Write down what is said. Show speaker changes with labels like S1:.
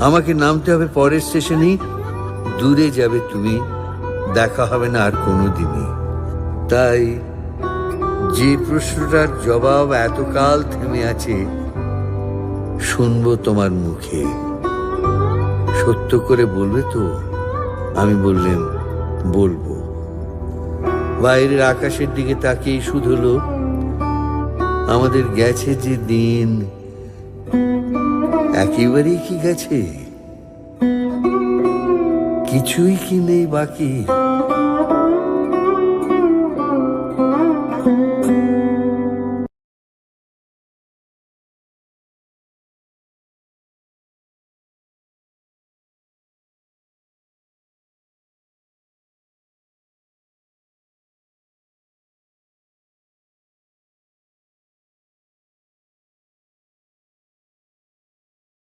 S1: আমাকে নামতে হবে পরের স্টেশনেই। দূরে যাবে তুমি, দেখা হবে না আর কোনোদিনই। তাই যে প্রশ্নটার জবাব এতকাল থেমে আছে, শুনবো তোমার মুখে। সত্য করে বলবে তো? আমি বললেন, বলবো। বাইরের আকাশের দিকে তাকিয়ে শুধুলো, আমাদের গেছে যে দিন, একেবারেই কি গেছে? কিছুই কি নেই বাকি?